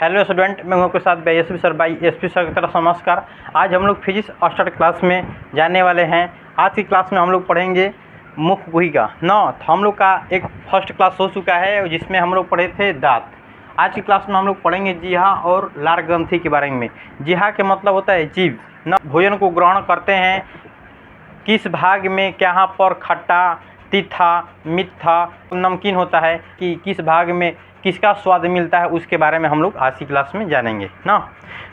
Hello student, मैं हूं आपके साथ एसपी सर भाई एसपी सर की तरफ नमस्कार। आज हम लोग फिजिक्स स्टार्ट क्लास में जाने वाले हैं। आज की क्लास में हम लोग पढ़ेंगे मुख गुहिका न। तो हम लोग का एक फर्स्ट क्लास हो चुका है जिसमें हम लोग पढ़े थे दांत। आज की क्लास में हम लोग पढ़ेंगे जिहा और लार ग्रंथि के बारे में। जिहा के मतलब होता है जीभ न। भोजन को ग्रहण करते हैं किस भाग में, कहाँ पर खट्टा, तीखा, मीठा, नमकीन होता है कि किस भाग में किसका स्वाद मिलता है, उसके बारे में हम लोग आज की क्लास में जानेंगे ना।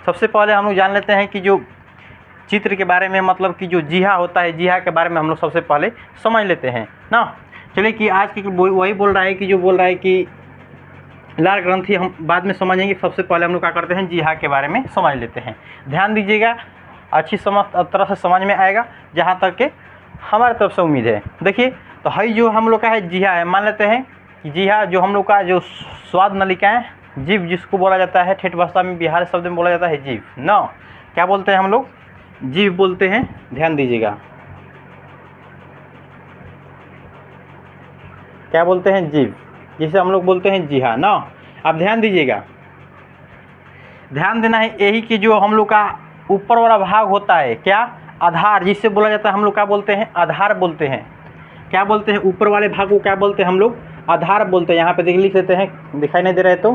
सबसे पहले हम लोग जान लेते हैं कि जो चित्र के बारे में, मतलब कि जो जिहा होता है, जिहा के बारे में हम लोग सबसे पहले समझ लेते हैं ना। चलिए कि आज की वही बोल रहा है कि जो बोल रहा है कि लार ग्रंथि हम बाद में समझेंगे। सबसे पहले हम लोग क्या करते हैं, जिहा के बारे में समझ लेते हैं। ध्यान दीजिएगा, अच्छी तरह से समझ में आएगा, जहाँ तक के हमारे तरफ से उम्मीद है। देखिए तो हई जो हम लोग का है जिहा है, मान लेते हैं कि जिहा जो हम लोग का जो स्वाद नलिकाएं, जीभ जिसको बोला जाता है, ठेठ भाषा में बिहार शब्द में बोला जाता है जीभ न। क्या बोलते हैं हम लोग, जीभ बोलते हैं। ध्यान दीजिएगा, क्या बोलते हैं, जीभ, जिसे हम लोग बोलते हैं जिहा न। अब ध्यान दीजिएगा, ध्यान देना है यही कि जो हम लोग का ऊपर वाला भाग होता है, क्या, आधार, जिससे बोला जाता है, हम लोग क्या बोलते हैं, आधार बोलते हैं। क्या बोलते हैं, ऊपर वाले भाग को क्या बोलते हैं हम लोग, आधार बोलते हैं। यहाँ पे लिख लेते हैं, दिखाई नहीं दे रहा है तो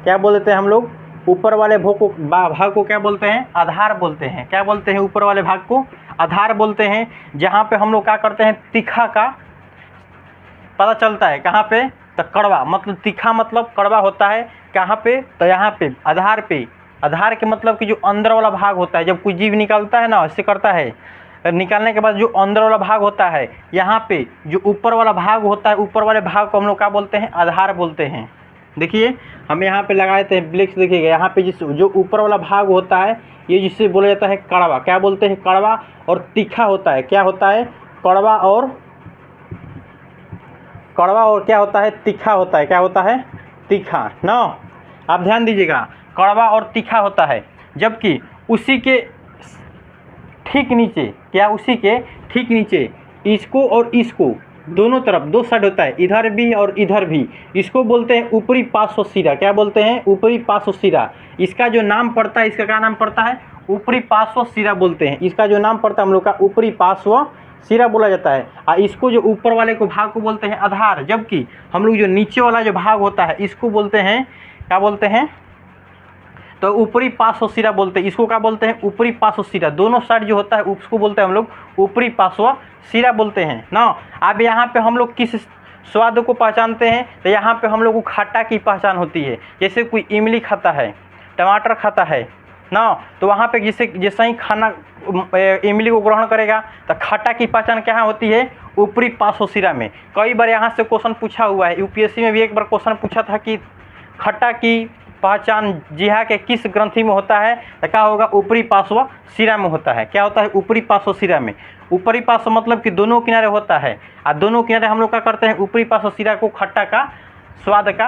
क्या बोलते हैं हम लोग, ऊपर वाले भाग को क्या बोलते हैं, आधार बोलते हैं। क्या बोलते हैं, ऊपर वाले भाग को आधार बोलते हैं। जहाँ पे हम लोग क्या करते हैं, तीखा का पता चलता है, कहाँ पे, तो कड़वा, मतलब तीखा मतलब कड़वा होता है। कहाँ पे, तो यहाँ पे आधार पे। आधार के मतलब कि जो अंदर वाला भाग होता है, जब कोई जीव निकलता है ना, ऐसे करता है, निकालने के बाद जो अंदर वाला भाग होता है, यहाँ पे जो ऊपर वाला भाग होता है, ऊपर वाले भाग को हम लोग क्या बोलते हैं, आधार बोलते हैं। देखिए हम यहाँ पे लगा देते हैं ब्लैक से, देखिएगा यहाँ पे जो ऊपर वाला भाग होता है, ये जिससे बोला जाता है कड़वा। क्या बोलते हैं, कड़वा। और तीखा होता है, क्या होता है, कड़वा और क्या होता है, तीखा होता है। क्या होता है, तीखा न। आप ध्यान दीजिएगा, कड़वा और तीखा होता है। जबकि उसी के ठीक नीचे, क्या, उसी के ठीक नीचे इसको और इसको दोनों तरफ दो साइड होता है, इधर भी और इधर भी। इसको बोलते हैं ऊपरी पार्श्व शिरा। क्या बोलते हैं, ऊपरी पार्श्व शिरा। इसका जो नाम पड़ता है, इसका क्या नाम पड़ता है, ऊपरी पार्श्व शिरा बोलते हैं। इसका जो नाम पड़ता है हम लोग का, ऊपरी पार्श्व शिरा बोला जाता है। और इसको जो ऊपर वाले को भाग को बोलते हैं आधार। जबकि हम लोग जो नीचे वाला जो भाग होता है, इसको बोलते हैं, क्या बोलते हैं, तो ऊपरी पार्श्व शिरा बोलते हैं। इसको क्या बोलते हैं, ऊपरी पार्श्व शिरा। दोनों साइड जो होता है उसको बोलते हैं हम लोग ऊपरी पार्श्व शिरा बोलते हैं ना। अब यहाँ पे हम लोग किस स्वाद को पहचानते हैं, तो यहाँ पे हम लोग को खट्टा की पहचान होती है। जैसे कोई इमली खाता है, टमाटर खाता है ना, तो वहाँ पे जैसे ही खाना इमली को ग्रहण करेगा तो खट्टा की पहचान क्या होती है, ऊपरी पार्श्व शिरा में। कई बार यहाँ से क्वेश्चन पूछा हुआ है, यूपीएससी में भी एक बार क्वेश्चन पूछा था कि खट्टा की पहचान जिहा के किस ग्रंथि में होता है, तो क्या होगा, ऊपरी पार्श्व शिरा में होता है। क्या होता है, ऊपरी पार्श्व शिरा में। ऊपरी पार्श्व मतलब कि दोनों किनारे होता है, और दोनों किनारे हम लोग क्या करते हैं, ऊपरी पार्श्व शिरा को खट्टा का स्वाद का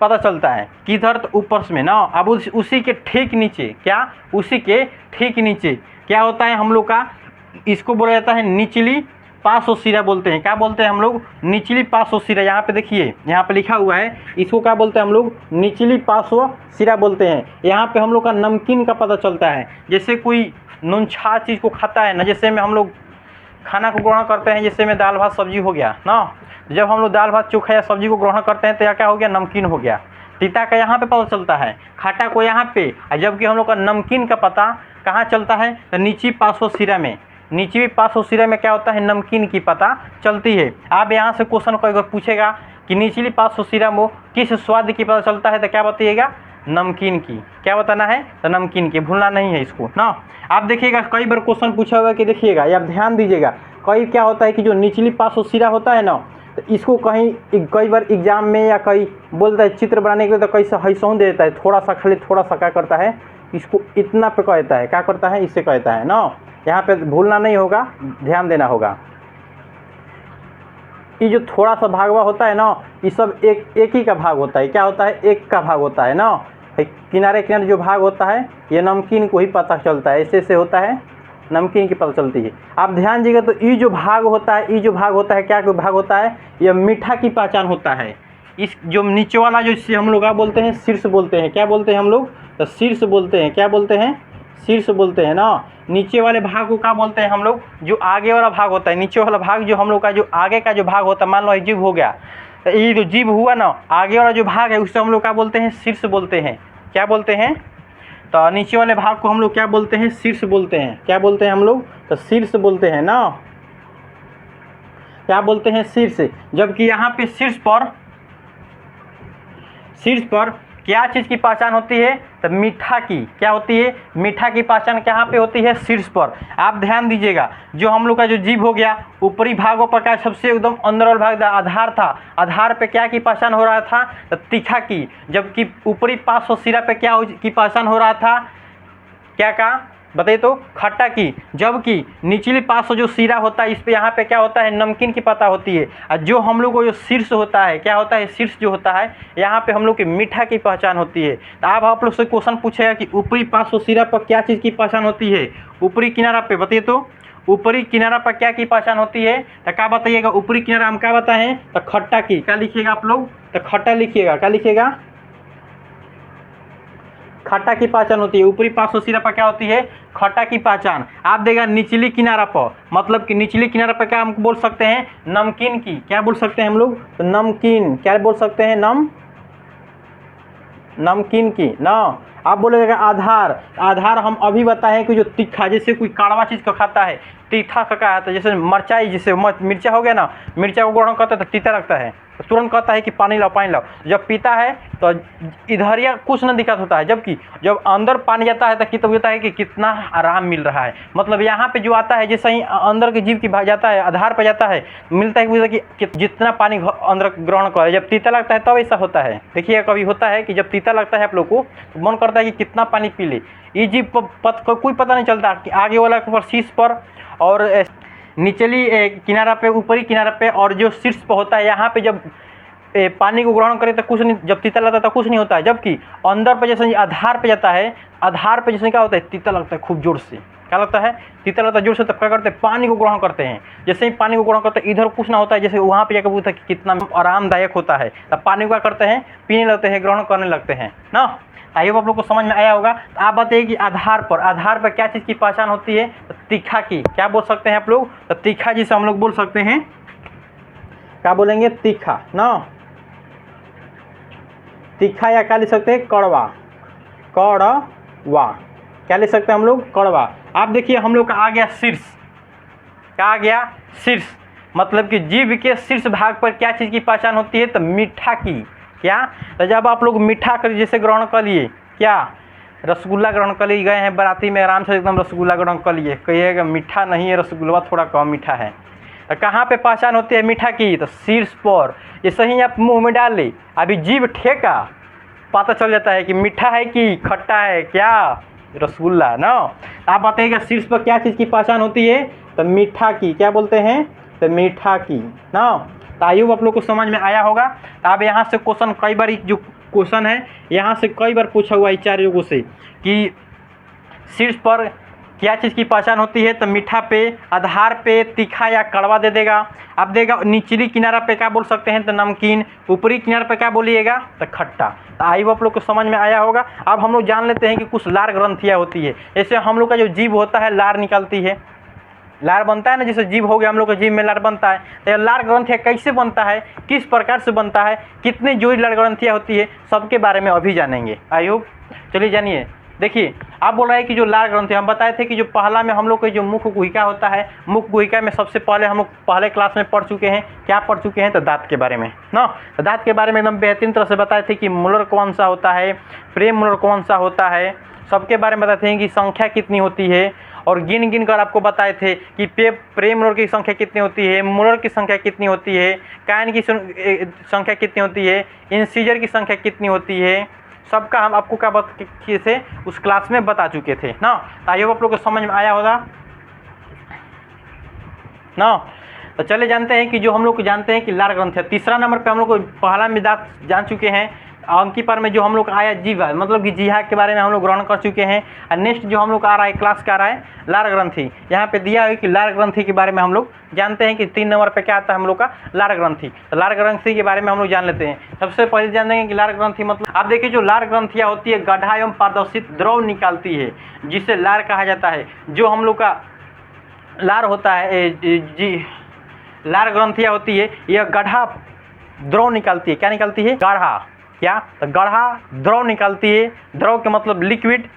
पता चलता है। किधर, तो ऊपर में ना। अब उसी के ठीक नीचे, क्या, उसी के ठीक नीचे क्या होता है हम लोग का, इसको बोला जाता है निचली पार्श्व शिरा बोलते हैं। क्या बोलते हैं हम लोग, निचली पार्श्व शिरा। यहाँ पे देखिए, यहाँ पे लिखा हुआ है, इसको क्या बोलते हैं हम लोग, निचली पार्श्व शिरा बोलते हैं। यहाँ पे हम लोग का नमकीन का पता चलता है। जैसे कोई नूनछा चीज़ को खाता है ना, जैसे में हम लोग खाना को ग्रहण करते हैं, जैसे में दाल भात सब्जी हो गया ना। जब हम लोग दाल भात चोखा या सब्जी को ग्रहण करते हैं तो क्या हो गया, नमकीन हो गया। तीता का यहाँ पे पता चलता है, खट्टा को यहाँ पे, और जबकि हम लोग का नमकीन का पता कहाँ चलता है, तो निचली पार्श्व शिरा में। निचली पार्श्व शिरा में क्या होता है, नमकीन की पता चलती है। आप यहाँ से क्वेश्चन को अगर पूछेगा कि निचली पार्श्व शिरा में किस स्वाद की पता चलता है, तो क्या बताइएगा, नमकीन की। क्या बताना है, तो नमकीन की, भूलना नहीं है इसको ना। आप देखिएगा कई बार क्वेश्चन पूछा हुआ है कि देखिएगा, आप ध्यान दीजिएगा, कई क्या होता है कि जो निचली पार्श्व शिरा होता है ना, तो इसको कई बार एग्जाम में या कई बोलता है चित्र बनाने के लिए, तो कैसे हैसों दे देता है, थोड़ा सा, खाली थोड़ा सा क्या करता है, इसको इतना पे कहता है, क्या करता है, इससे कहता है ना। यहाँ पे भूलना नहीं होगा, ध्यान देना होगा। ये जो थोड़ा सा भागवा होता है ना, ये सब एक ही का भाग होता है। क्या होता है, एक का भाग होता है ना। किनारे किनारे जो भाग होता है, ये नमकीन को ही पता चलता है, ऐसे होता है, नमकीन की पता चलती है। आप ध्यान दीजिएगा, तो ये जो भाग होता है, क्या भाग होता है, ये मीठा की पहचान होता है। इस जो नीचे वाला जो इसे हम लोग क्या बोलते हैं, शीर्ष बोलते हैं। क्या बोलते हैं हम लोग, तो शीर्ष बोलते हैं। क्या बोलते हैं, शीर्ष बोलते हैं ना। नीचे वाले भाग को क्या बोलते हैं हम लोग, जो आगे वाला भाग होता है, नीचे वाला भाग जो हम लोग का जो आगे का जो भाग होता है, मान लो जीभ हो गया, तो ये जो जीभ हुआ ना, आगे वाला जो भाग है उससे हम लोग क्या बोलते हैं, शीर्ष बोलते हैं। क्या बोलते हैं, तो नीचे वाले भाग को हम लोग क्या बोलते हैं, शीर्ष बोलते हैं। क्या बोलते हैं हम लोग, तो शीर्ष बोलते हैं ना। क्या बोलते हैं, शीर्ष। जबकि यहाँ पे शीर्ष पर क्या चीज़ की पहचान होती है, तो मीठा की। क्या होती है, मीठा की पहचान कहाँ पे होती है, शीर्ष पर। आप ध्यान दीजिएगा, जो हम लोग का जो जीभ हो गया, ऊपरी भागों पर क्या सबसे एकदम अंदर वाला भाग आधार था, आधार पे क्या की पहचान हो रहा था, तो तीखा की। जबकि ऊपरी 500 सिरा पे क्या की पहचान हो रहा था, क्या का बताइए तो, खट्टा की। जबकि निचली 500 जो सिरा होता है, इस पे यहाँ पे क्या होता है, नमकीन की पता होती है। और जो हम लोग को जो शीर्ष होता है, क्या होता है, शीर्ष जो होता है, यहाँ पे हम लोग की मीठा की पहचान होती है। तो आप लोग से क्वेश्चन पूछेगा कि ऊपरी 500 सिरा पर क्या चीज़ की पहचान होती है, ऊपरी किनारा पे बताइए तो, ऊपरी किनारा पर क्या की पहचान होती है, तो क्या बताइएगा, ऊपरी किनारा हम क्या बताएं, तो खट्टा की। क्या लिखिएगा आप लोग, तो खट्टा लिखिएगा। क्या लिखिएगा, खट्टा की पहचान होती है। ऊपरी 500 सिरा पर क्या होती है, खट्टा की पहचान। आप देगा निचली किनारा पर, मतलब कि निचली किनारा पर क्या हम बोल सकते हैं, नमकीन की। क्या बोल सकते हैं हम लोग, तो नमकीन। क्या बोल सकते हैं, नमकीन की ना। आप बोलेगा आधार, आधार हम अभी बताएं कि जो तीखा, जैसे कोई कड़वा चीज़ को खाता है, तीखा का क्या है, जैसे मिर्चाई, जैसे मिर्चा हो गया ना, मिर्चा को ग्रहण करता है तो तीता लगता है, तो तुरंत कहता है कि पानी लाओ पानी लाओ। जब पीता है तो इधर या कुछ न दिक्कत होता है, जबकि जब अंदर पानी जाता है तो होता है कि कितना आराम मिल रहा है। मतलब यहाँ पे जो आता है, जैसे ही अंदर के जीव की भाग जाता है, आधार पर जाता है, मिलता है कि जितना पानी अंदर ग्रहण करे। जब तीता लगता है तब ऐसा होता है। देखिए कभी होता है कि जब तीता लगता है आप लोग को, तो मन करता है कि कितना पानी पी ले। ये जीव कोई पता नहीं चलता कि आगे वाला पर शीर्ष पर और निचली किनारा पे, ऊपरी किनारा पे, और जो शीर्ष पर होता है, यहाँ पे जब पानी को ग्रहण करे तो कुछ नहीं, जब तीता लगता है तो कुछ नहीं होता है। जबकि अंदर पे जैसे आधार पे जाता है, आधार पे जैसे क्या होता है, तीता लगता है खूब जोर से। क्या लगता है, तीता लगता है जोर से। तब क्या करते हैं, पानी को ग्रहण करते हैं। जैसे ही पानी को ग्रहण करते हैं, इधर कुछ ना होता है, जैसे वहाँ पे जाकर पूछता है कि कितना आरामदायक होता है, तब पानी को क्या करते हैं, पीने लगते हैं, ग्रहण करने लगते हैं ना। आई होप आप लोग को समझ में आया होगा। तो आप बताइए कि आधार पर क्या चीज़ की पहचान होती है, तो तीखा की। क्या बोल सकते हैं आप लोग, तो तीखा जिसे हम लोग बोल सकते हैं, क्या बोलेंगे, तीखा ना। तीखा या क्या लिख सकते हैं, कड़वा। क्या लिख सकते हैं हम लोग, कड़वा। आप देखिए हम लोग का आ गया शीर्ष। क्या आ गया, शीर्ष। मतलब कि जीभ के शीर्ष भाग पर क्या चीज़ की पहचान होती है, तो मीठा की। क्या, तो जब आप लोग मीठा कर जैसे ग्रहण कर लिए, क्या रसगुल्ला ग्रहण कर लिए, गए हैं बाराती में, आराम से एकदम रसगुल्ला ग्रहण कर लिए, कहिएगा मीठा नहीं है, रसगुल्ला थोड़ा कम मीठा है। तो कहाँ पे पहचान होती है मीठा की, तो शीर्ष पर। जैसे ही आप मुंह में डाल ले, अभी जीभ ठेका, पता चल जाता है कि मीठा है कि खट्टा है, क्या रसगुल्ला ना। आप बताइएगा शीर्ष पर क्या चीज़ की पहचान होती है, तो मीठा की। क्या बोलते हैं, तो मीठा की ना। तो आयु आप लोग को समझ में आया होगा। अब यहाँ से क्वेश्चन कई बार, जो क्वेश्चन है यहाँ से कई बार पूछा हुआ है चार युगों से कि शीर्ष पर क्या चीज़ की पहचान होती है, तो मीठा पे, आधार पे तीखा या कड़वा दे देगा। अब देगा निचली किनारा पे क्या बोल सकते हैं, तो नमकीन। ऊपरी किनारे पे क्या बोलिएगा, तो खट्टा। तो आई आप लोग को समझ में आया होगा। अब हम लोग जान लेते हैं कि कुछ लार ग्रंथियाँ होती है। जैसे हम लोग का जो जीभ होता है, लार निकलती है, लार बनता है ना। जैसे जीभ हो गया, हम लोग का जीभ में लार बनता है। तो लार ग्रंथियाँ कैसे बनता है, किस प्रकार से बनता है, कितनी जोड़ी लार ग्रंथियाँ होती है, सबके बारे में अभी जानेंगे। आई होप, चलिए जानिए। देखिए आप बोल रहे हैं कि जो लार ग्रंथि, हम बताए थे कि जो पहला में हम लोग के जो मुख गुहिका होता है, मुख गुहिका में सबसे पहले हम लोग पहले क्लास में पढ़ चुके हैं। क्या पढ़ चुके हैं, तो दांत के बारे में ना। तो दांत के बारे में एकदम बेहतरीन तरह से बताए थे कि मोलर कौन सा होता है, प्रेम मोलर कौन सा होता है, सबके बारे में बताते हैं कि संख्या कितनी होती है। और गिन कर आपको बताए थे कि प्रेम मोलर की संख्या कितनी होती है, मोलर की संख्या कितनी होती है, कान की संख्या कितनी होती है, इंसीजर की संख्या कितनी होती है, सबका हम आपको क्या किए थे, उस क्लास में बता चुके थे ना। तो आई होप आप लोग को समझ में आया होगा ना। तो चले जानते हैं कि जो हम लोग जानते हैं कि लार ग्रंथ है। तीसरा नंबर पे हम लोग को पहला में दांत जान चुके हैं। अंकी पर में जो हम लोग आया जीवा, मतलब कि जीहा के बारे में हम लोग ग्रहण कर चुके हैं। और नेक्स्ट जो हम लोग आ रहा है क्लास का आ रहा है लार ग्रंथि। यहाँ पे दिया है कि लार ग्रंथि के बारे में हम लोग जानते हैं कि 3 नंबर पे क्या आता है हम लोग का लार ग्रंथि। तो लार ग्रंथि के बारे में हम लोग जान लेते हैं। सबसे पहले जान लेंगे कि लार ग्रंथि मतलब, आप देखिए जो लार ग्रंथियाँ होती है गड्ढा एवं पारदर्शित द्रव निकालती है, जिसे लार कहा जाता है। जो हम लोग का लार होता है जी, लार ग्रंथियाँ होती है, यह गड्ढा द्रव निकालती है। क्या निकालती है? गाढ़ा। क्या? तो गाढ़ा द्रव निकालती है। द्रव के मतलब लिक्विड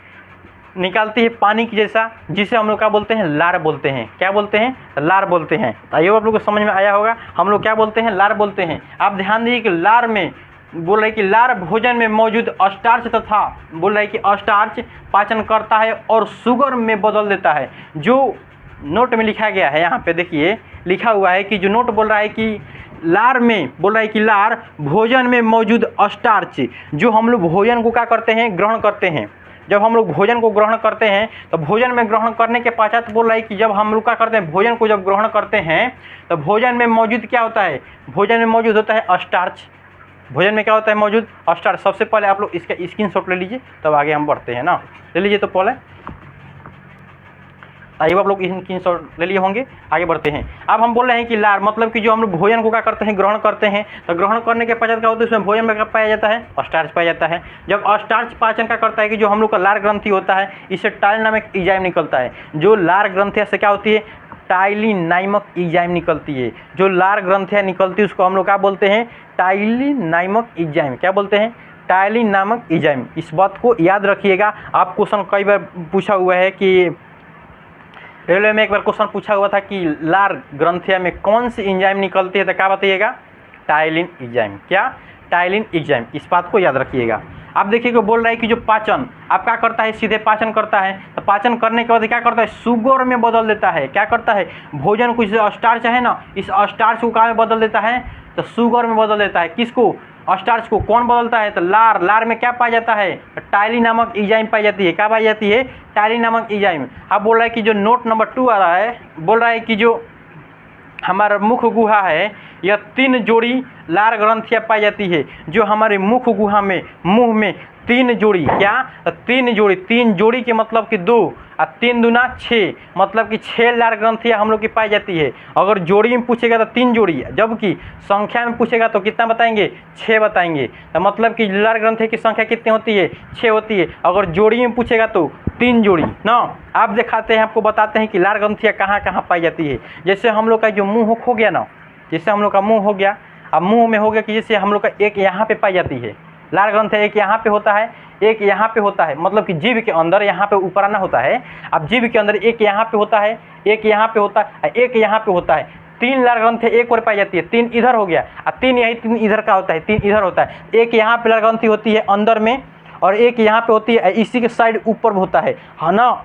निकालती है पानी की जैसा, जिसे हम लोग क्या बोलते हैं? लार बोलते हैं। क्या बोलते हैं? लार बोलते हैं। आइए आप लोग को समझ में आया होगा, हम लोग क्या बोलते हैं? लार बोलते हैं। आप ध्यान दीजिए कि लार में बोल रहे कि लार भोजन में मौजूद स्टार्च तथा बोल रहे कि स्टार्च पाचन करता है और शुगर में बदल देता है। जो नोट में लिखा गया है, यहाँ पे देखिए लिखा हुआ है कि जो नोट बोल रहा है कि लार में बोल रहा है कि लार भोजन में मौजूद स्टार्च, जो हम लोग भोजन को क्या करते हैं? ग्रहण करते हैं। जब हम लोग भोजन को ग्रहण करते हैं तो भोजन में ग्रहण करने के पश्चात बोल रहा है कि जब हम लोग क्या करते हैं? भोजन को जब ग्रहण करते हैं तो भोजन में मौजूद क्या होता है? भोजन में मौजूद होता है स्टार्च। भोजन में क्या होता है? मौजूद स्टार्च। सबसे पहले आप लोग इसका स्क्रीनशॉट ले लीजिए, तब आगे हम बढ़ते हैं ना। ले लीजिए तो पहले, आइए आप लोग स्क्रीनशॉट ले लिए होंगे, आगे बढ़ते हैं। अब हम बोल रहे हैं कि लार मतलब कि जो हम लोग भोजन को क्या करते हैं? ग्रहण करते हैं। तो ग्रहण करने के पश्चात क्या होता है? उसमें भोजन में क्या पाया जाता है? स्टार्च पाया जाता है। जब स्टार्च पाचन क्या करता है कि जो हम लोग का लार ग्रंथि होता है, इससे टाइलिन नामक एंजाइम निकलता है। जो लार ग्रंथिया से क्या होती है? टाइलिन नामक एंजाइम निकलती है। जो लार ग्रंथियाँ निकलती है उसको हम लोग क्या बोलते हैं? टाइलिन नामक एंजाइम। क्या बोलते हैं? टाइलिन नामक एंजाइम। इस बात को याद रखिएगा। आप क्वेश्चन कई बार पूछा हुआ है कि रेलवे में एक बार क्वेश्चन पूछा हुआ था कि लार ग्रंथिया में कौन सी एंजाइम निकलती है, तो क्या बताइएगा? Ptyalin enzyme. क्या? Ptyalin enzyme. इस बात को याद रखिएगा। आप देखिए कि बोल रहा है कि जो पाचन आप क्या करता है? सीधे पाचन करता है। तो पाचन करने के बाद क्या करता है? शुगर में बदल देता है। क्या करता है? भोजन को जो स्टार्च है ना, इस स्टार्च को क्या में बदल देता है? तो शुगर में बदल देता है। किसको? स्टार्च को। कौन बदलता है? तो लार। लार में क्या पाया जाता है? टाइलिन नामक एंजाइम पाई जाती है। क्या पाई जाती है? टाइलिन नामक एंजाइम। अब बोल रहा है कि जो नोट नंबर 2 आ रहा है, बोल रहा है कि जो हमारा मुख गुहा है, यह 3 जोड़ी लार ग्रंथियाँ पाई जाती है। जो हमारे मुख गुहा में, मुंह में 3 जोड़ी। क्या? 3 जोड़ी। 3 जोड़ी के मतलब कि 2 और 3 दूना 6, मतलब कि 6 लार ग्रंथियाँ हम लोग की पाई जाती है। अगर जोड़ी में पूछेगा तो 3 जोड़ी, जबकि संख्या में पूछेगा तो कितना बताएंगे? 6 बताएंगे। तो मतलब कि लार ग्रंथि की संख्या कितनी होती है? 6 होती है। अगर जोड़ी में पूछेगा तो 3 जोड़ी ना। आप दिखाते हैं, आपको बताते हैं कि लार ग्रंथियाँ कहाँ कहाँ पाई जाती है। जैसे हम लोग का जो मुँह हो गया ना, जैसे हम लोग का मुँह हो गया, अब मुँह में हो गया कि जैसे हम लोग का एक यहाँ पे पाई जाती है लार ग्रंथि। एक यहाँ पे होता है, एक यहाँ पे होता है, मतलब कि जीभ के अंदर यहाँ पे ऊपर आना होता है। अब जीभ के अंदर एक यहाँ पे होता है, एक यहाँ पे होता है, एक यहाँ पे होता है। 3 लार ग्रंथि एक और पाई जाती है। 3 इधर हो गया और 3 यही, 3 इधर का होता है, 3 इधर होता है। एक यहाँ पे लार ग्रंथि होती है अंदर में, और एक यहाँ पे होती है, इसी के साइड ऊपर होता है ना।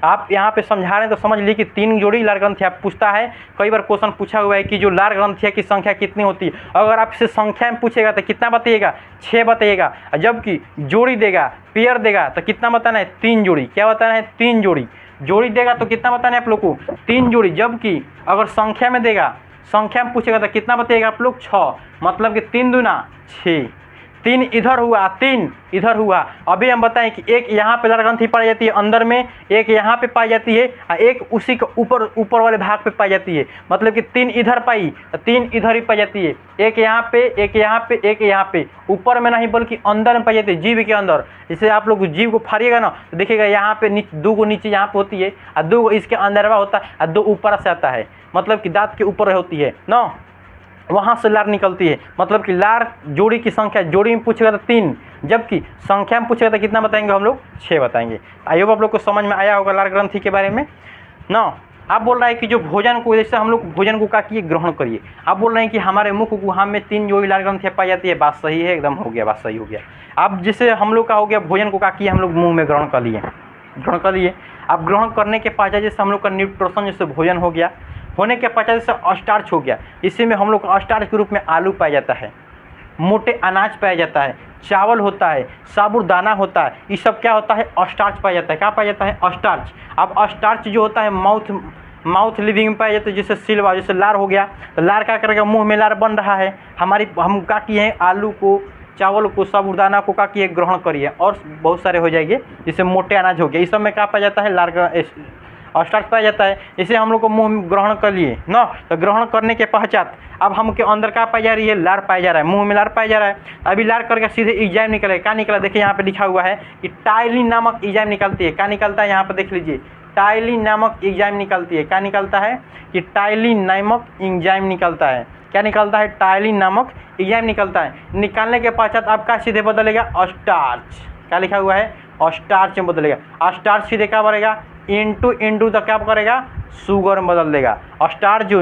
आप यहाँ पे समझा रहे हैं तो समझ लीजिए कि 3 जोड़ी लार ग्रंथियाँ पूछता है। कई बार क्वेश्चन पूछा हुआ है कि जो लार ग्रंथियाँ की संख्या कितनी होती है। अगर आपसे संख्या में पूछेगा तो कितना बताइएगा? 6 बताइएगा। जबकि जोड़ी देगा, पेयर देगा तो कितना बताना है? 3 जोड़ी। क्या बताना है? 3 जोड़ी। जोड़ी देगा तो कितना बताना है आप लोग को? 3 जोड़ी। जबकि अगर संख्या में देगा, संख्या में पूछेगा तो कितना बताइएगा आप लोग? 6, मतलब कि 3 दूना 6। 3 इधर हुआ, 3 इधर हुआ। अभी हम बताएं कि एक यहाँ पे लार ग्रंथि पाई जाती है अंदर में, एक यहाँ पे पाई जाती है और एक उसी के ऊपर वाले भाग पे पाई जाती है। मतलब कि 3 इधर पाई, 3 इधर ही पाई जाती है। एक यहाँ पे, एक यहाँ पे, एक यहाँ पे। ऊपर में नहीं बल्कि अंदर में पाई जाती है, जीभ के अंदर। जैसे आप लोग जीभ को फाड़िएगा ना तो देखिएगा यहाँ पे नीचे 2 नीचे यहाँ पे होती है और 2 इसके अंदरवा होता है और 2 ऊपर से आता है, मतलब कि दांत के ऊपर होती है ना, वहाँ से लार निकलती है। मतलब कि लार जोड़ी की संख्या, जोड़ी में पूछेगा तो 3, जबकि संख्या में पूछेगा तो कितना बताएंगे हम लोग? 6 बताएंगे। आई होप आप लोग को समझ में आया होगा लार ग्रंथि के बारे में ना। आप बोल रहा है कि जो भोजन को, जैसे हम लोग भोजन को क्या किए? ग्रहण करिए। आप बोल रहे हैं कि हमारे मुख गुहा में 3 जोड़ी लार ग्रंथियाँ पाई जाती है। बात सही है, एकदम हो गया, बात सही हो गया। अब जैसे हम लोग का हो गया भोजन को क्या किए? हम लोग मुँह में ग्रहण कर लिए, ग्रहण कर लिए। अब ग्रहण करने के पश्चात जैसे हम लोग का न्यूट्रिशन, जैसे भोजन हो गया, होने के पश्चात जैसे स्टार्च हो गया, इसी में हम लोग स्टार्च के रूप में आलू पाया जाता है, मोटे अनाज पाया जाता है, चावल होता है, साबूदाना होता है। ये सब क्या होता है? स्टार्च पाया जाता है। क्या पाया जाता है? स्टार्च। अब स्टार्च जो होता है माउथ लिविंग में पाया जाता है। जैसे सिल्वा, जैसे लार हो गया तो लार क्या करेगा? मुंह में लार बन रहा है। हम क्या किए हैं? आलू को चावल को, साबूदाना को का किए ग्रहण करिए और बहुत सारे हो जाएंगे, जिससे मोटे अनाज हो गए। इस सब में क्या पाया जाता है, स्टार्च पाया जाता है। इसे हम लोग को मुंह में ग्रहण कर लिए ना, तो ग्रहण करने के पश्चात अब हमके अंदर क्या पाई जा रही है, लार पाया जा रहा है, मुंह में लार पाया जा रहा है। अभी लार करके सीधे एंजाइम निकले, क्या निकला देखिए यहाँ पे लिखा हुआ है कि टाइलिन नामक एंजाइम निकलती है। क्या निकलता है यहाँ पे देख लीजिए, टाइलिन नामक एंजाइम निकलती है। क्या निकलता है कि टाइलिन नामक एंजाइम निकलता है। क्या निकलता है, टाइलिन नामक एंजाइम निकलता है। निकालने के पश्चात आपका सीधे बदलेगा स्टार्च। क्या लिखा हुआ है, स्टार्च में बदलेगा। स्टार्च सीधे क्या बनेगा, इंटू तो क्या करेगा, शुगर में बदल देगा। स्टार्च जो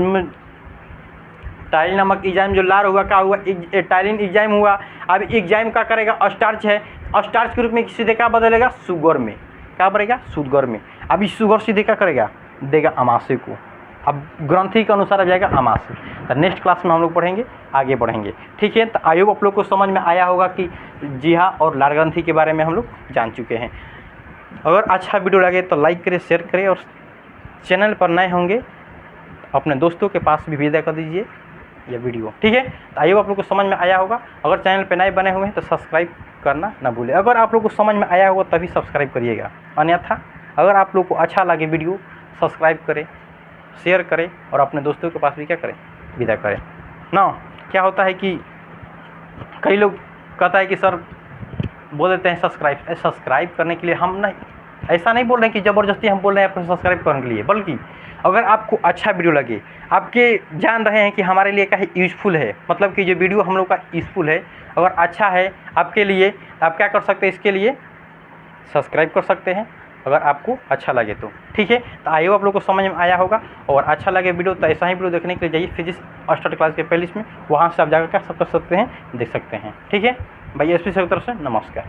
टाइलिन नामक एंजाइम जो लार हुआ, क्या हुआ, टाइलिन एंजाइम हुआ। अब एंजाइम क्या करेगा, स्टार्च है, स्टार्च के रूप में सीधे क्या बदलेगा, शुगर में। क्या बनेगा, शुगर में। अब इस शुगर सीधे क्या करेगा, देगा अमाशय को। अब ग्रंथि के अनुसार आ जाएगा अमाशय। तो नेक्स्ट क्लास में हम लोग पढ़ेंगे, आगे बढ़ेंगे, ठीक है। तो आई होप आप लोग को समझ में आया होगा कि जी हाँ और लार ग्रंथि के बारे में हम लोग जान चुके हैं। अगर अच्छा वीडियो लगे तो लाइक करें, शेयर करें, और चैनल पर नए होंगे अपने दोस्तों के पास भी भेजा कर दीजिए ये वीडियो, ठीक है। तो आई होप आप लोग को समझ में आया होगा। अगर चैनल पर नए बने हुए हैं तो सब्सक्राइब करना ना भूलें। अगर आप लोग को समझ में आया होगा तभी सब्सक्राइब करिएगा, अन्यथा अगर आप लोग को अच्छा लगे वीडियो सब्सक्राइब करें, शेयर करें और अपने दोस्तों के पास भी क्या करें, विदा करें ना। क्या होता है कि कई लोग कहता है कि सर बोल देते हैं सब्सक्राइब करने के लिए। हम नहीं, ऐसा नहीं बोल रहे हैं कि ज़बरदस्ती हम बोल रहे हैं आपको सब्सक्राइब करने के लिए, बल्कि अगर आपको अच्छा वीडियो लगे, आपके जान रहे हैं कि हमारे लिए क्या यूज़फुल है, मतलब कि जो वीडियो हम लोग का यूज़फुल है, अगर अच्छा है आपके लिए, आप क्या कर सकते हैं, इसके लिए सब्सक्राइब कर सकते हैं अगर आपको अच्छा लगे तो, ठीक है। तो आई होप आप लोग को समझ में आया होगा। और अच्छा लगे वीडियो तो ऐसा ही वीडियो देखने के लिए जाइए फिजिक्स स्टार्ट क्लास के प्लेलिस्ट में, वहाँ से आप जाकर क्या सब कर सकते हैं, देख सकते हैं, ठीक है। भाई एसपी सर की तरफ से नमस्कार।